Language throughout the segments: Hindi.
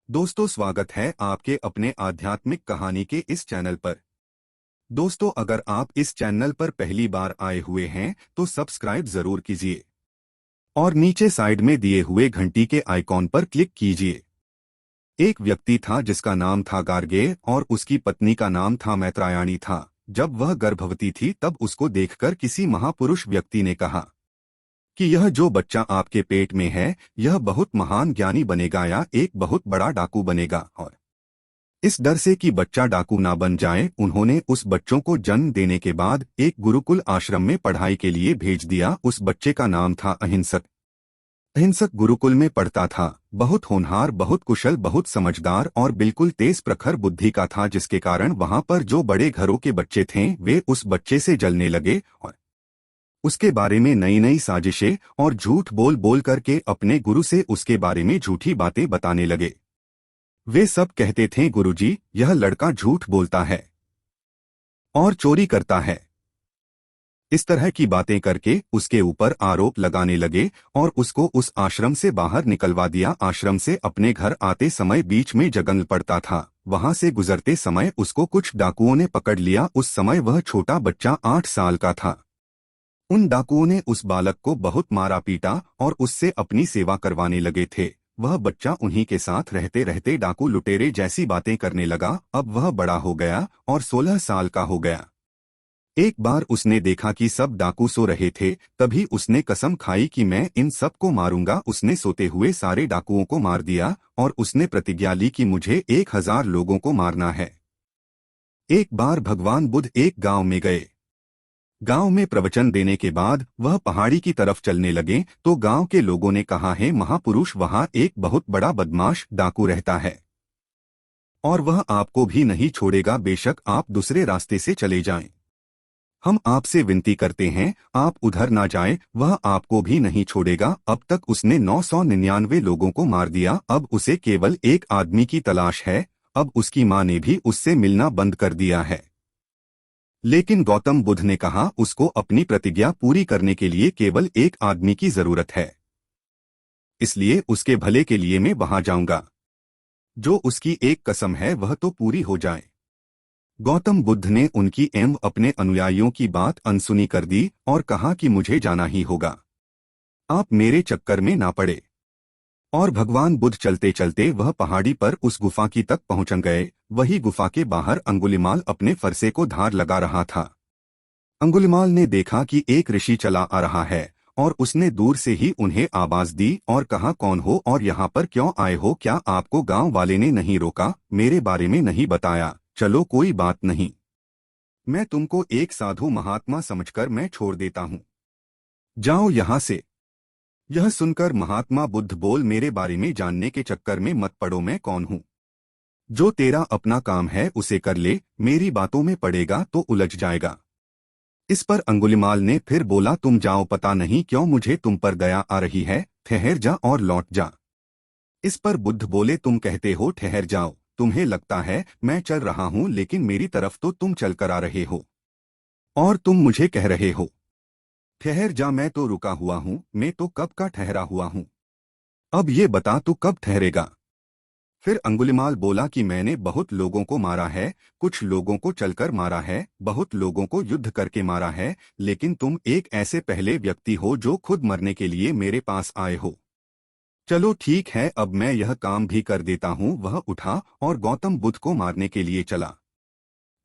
दोस्तों, स्वागत है आपके अपने आध्यात्मिक कहानी के इस चैनल पर। दोस्तों, अगर आप इस चैनल पर पहली बार आए हुए हैं तो सब्सक्राइब जरूर कीजिए और नीचे साइड में दिए हुए घंटी के आइकॉन पर क्लिक कीजिए। एक व्यक्ति था जिसका नाम था गार्गेय और उसकी पत्नी का नाम था मैत्रायणी था। जब वह गर्भवती थी तब उसको देखकर किसी महापुरुष व्यक्ति ने कहा कि यह जो बच्चा आपके पेट में है यह बहुत महान ज्ञानी बनेगा या एक बहुत बड़ा डाकू बनेगा। और इस डर से कि बच्चा डाकू ना बन जाए, उन्होंने उस बच्चों को जन्म देने के बाद एक गुरुकुल आश्रम में पढ़ाई के लिए भेज दिया। उस बच्चे का नाम था अहिंसक। अहिंसक गुरुकुल में पढ़ता था। बहुत होनहार, बहुत कुशल, बहुत समझदार और बिल्कुल तेज प्रखर बुद्धि का था, जिसके कारण वहां पर जो बड़े घरों के बच्चे थे वे उस बच्चे से जलने लगे और उसके बारे में नई नई साजिशें और झूठ बोल बोल करके अपने गुरु से उसके बारे में झूठी बातें बताने लगे। वे सब कहते थे, गुरुजी, यह लड़का झूठ बोलता है और चोरी करता है। इस तरह की बातें करके उसके ऊपर आरोप लगाने लगे और उसको उस आश्रम से बाहर निकलवा दिया। आश्रम से अपने घर आते समय बीच में जंगल पड़ता था। वहां से गुजरते समय उसको कुछ डाकुओं ने पकड़ लिया। उस समय वह छोटा बच्चा 8 साल का था। उन डाकुओं ने उस बालक को बहुत मारा पीटा और उससे अपनी सेवा करवाने लगे थे। वह बच्चा उन्हीं के साथ रहते रहते डाकू लुटेरे जैसी बातें करने लगा। अब वह बड़ा हो गया और 16 साल का हो गया। एक बार उसने देखा कि सब डाकू सो रहे थे, तभी उसने कसम खाई कि मैं इन सब को मारूंगा। उसने सोते हुए सारे डाकुओं को मार दिया और उसने प्रतिज्ञा ली कि मुझे 1000 लोगों को मारना है। एक बार भगवान बुद्ध एक गांव में गए। गांव में प्रवचन देने के बाद वह पहाड़ी की तरफ चलने लगे तो गांव के लोगों ने कहा है, महापुरुष, वहां एक बहुत बड़ा बदमाश डाकू रहता है और वह आपको भी नहीं छोड़ेगा, बेशक आप दूसरे रास्ते से चले जाएं। हम आपसे विनती करते हैं आप उधर ना जाएं, वह आपको भी नहीं छोड़ेगा। अब तक उसने 999 लोगों को मार दिया। अब उसे केवल एक आदमी की तलाश है। अब उसकी मां ने भी उससे मिलना बंद कर दिया है। लेकिन गौतम बुद्ध ने कहा, उसको अपनी प्रतिज्ञा पूरी करने के लिए केवल एक आदमी की जरूरत है, इसलिए उसके भले के लिए मैं वहां जाऊंगा। जो उसकी एक कसम है वह तो पूरी हो जाए। गौतम बुद्ध ने उनकी एवं अपने अनुयायियों की बात अनसुनी कर दी और कहा कि मुझे जाना ही होगा, आप मेरे चक्कर में ना पड़े। और भगवान बुद्ध चलते चलते वह पहाड़ी पर उस गुफा की तक पहुंच गए। वही गुफा के बाहर अंगुलिमाल अपने फरसे को धार लगा रहा था। अंगुलिमाल ने देखा कि एक ऋषि चला आ रहा है और उसने दूर से ही उन्हें आवाज दी और कहा, कौन हो और यहाँ पर क्यों आए हो? क्या आपको गांव वाले ने नहीं रोका, मेरे बारे में नहीं बताया? चलो कोई बात नहीं, मैं तुमको एक साधु महात्मा समझकर मैं छोड़ देता हूँ, जाओ यहाँ से। यह सुनकर महात्मा बुद्ध बोल, मेरे बारे में जानने के चक्कर में मत पड़ो, मैं कौन हूँ? जो तेरा अपना काम है उसे कर ले, मेरी बातों में पड़ेगा तो उलझ जाएगा। इस पर अंगुलिमाल ने फिर बोला, तुम जाओ, पता नहीं क्यों मुझे तुम पर दया आ रही है, ठहर जा और लौट जा। इस पर बुद्ध बोले, तुम कहते हो ठहर जाओ, तुम्हें लगता है मैं चल रहा हूँ, लेकिन मेरी तरफ तो तुम चल कर आ रहे हो और तुम मुझे कह रहे हो ठहर जा। मैं तो रुका हुआ हूँ, मैं तो कब का ठहरा हुआ हूँ। अब ये बता तू कब ठहरेगा? फिर अंगुलिमाल बोला कि मैंने बहुत लोगों को मारा है, कुछ लोगों को चलकर मारा है, बहुत लोगों को युद्ध करके मारा है, लेकिन तुम एक ऐसे पहले व्यक्ति हो जो खुद मरने के लिए मेरे पास आए हो। चलो ठीक है, अब मैं यह काम भी कर देता हूँ। वह उठा और गौतम बुद्ध को मारने के लिए चला।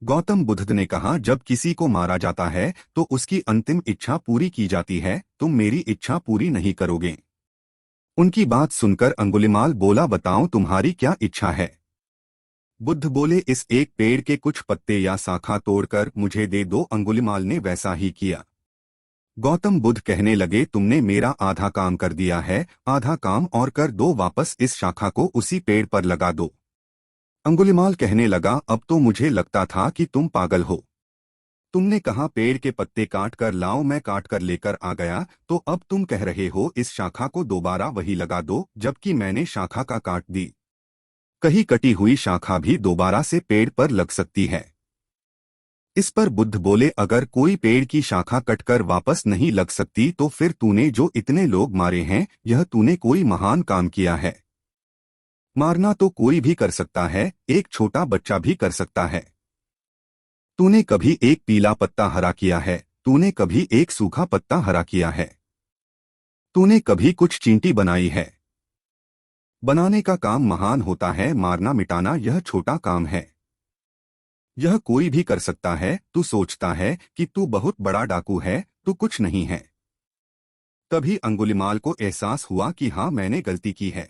गौतम बुद्ध ने कहा, जब किसी को मारा जाता है तो उसकी अंतिम इच्छा पूरी की जाती है, तुम मेरी इच्छा पूरी नहीं करोगे। उनकी बात सुनकर अंगुलिमाल बोला, बताओ तुम्हारी क्या इच्छा है? बुद्ध बोले, इस एक पेड़ के कुछ पत्ते या शाखा तोड़कर मुझे दे दो। अंगुलिमाल ने वैसा ही किया। गौतम बुद्ध कहने लगे, तुमने मेरा आधा काम कर दिया है, आधा काम और कर दो, वापस इस शाखा को उसी पेड़ पर लगा दो। अंगुलिमाल कहने लगा, अब तो मुझे लगता था कि तुम पागल हो। तुमने कहा पेड़ के पत्ते काट कर लाओ, मैं काट कर लेकर आ गया, तो अब तुम कह रहे हो इस शाखा को दोबारा वही लगा दो, जबकि मैंने शाखा का काट दी। कहीं कटी हुई शाखा भी दोबारा से पेड़ पर लग सकती है। इस पर बुद्ध बोले, अगर कोई पेड़ की शाखा कटकर वापस नहीं लग सकती तो फिर तूने जो इतने लोग मारे हैं, यह तूने कोई महान काम किया है। मारना तो कोई भी कर सकता है, एक छोटा बच्चा भी कर सकता है। तूने कभी एक पीला पत्ता हरा किया है? तूने कभी एक सूखा पत्ता हरा किया है? तूने कभी कुछ चींटी बनाई है? बनाने का काम महान होता है, मारना मिटाना यह छोटा काम है। यह कोई भी कर सकता है। तू सोचता है कि तू बहुत बड़ा डाकू है, तू कुछ नहीं है। तभी अंगुलिमाल को एहसास हुआ कि हाँ, मैंने गलती की है।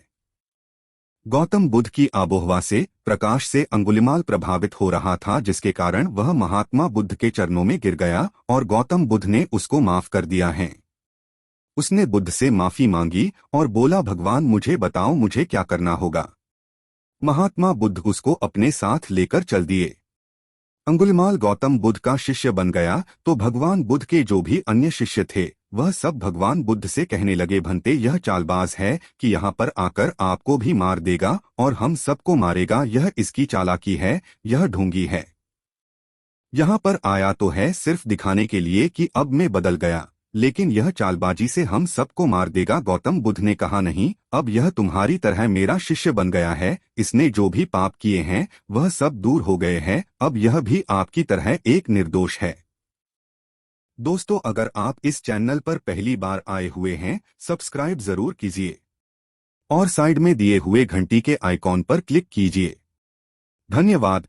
गौतम बुद्ध की आबोहवा से, प्रकाश से अंगुलिमाल प्रभावित हो रहा था, जिसके कारण वह महात्मा बुद्ध के चरणों में गिर गया और गौतम बुद्ध ने उसको माफ कर दिया है। उसने बुद्ध से माफी मांगी और बोला, भगवान मुझे बताओ मुझे क्या करना होगा। महात्मा बुद्ध उसको अपने साथ लेकर चल दिए। अंगुलिमाल गौतम बुद्ध का शिष्य बन गया तो भगवान बुद्ध के जो भी अन्य शिष्य थे वह सब भगवान बुद्ध से कहने लगे, भंते यह चालबाज है कि यहाँ पर आकर आपको भी मार देगा और हम सबको मारेगा। यह इसकी चालाकी है, यह ढोंगी है। यहाँ पर आया तो है सिर्फ दिखाने के लिए कि अब मैं बदल गया, लेकिन यह चालबाजी से हम सबको मार देगा। गौतम बुद्ध ने कहा, नहीं, अब यह तुम्हारी तरह मेरा शिष्य बन गया है। इसने जो भी पाप किए हैं वह सब दूर हो गए हैं। अब यह भी आपकी तरह एक निर्दोष है। दोस्तों, अगर आप इस चैनल पर पहली बार आए हुए हैं, सब्सक्राइब जरूर कीजिए और साइड में दिए हुए घंटी के आइकॉन पर क्लिक कीजिए। धन्यवाद।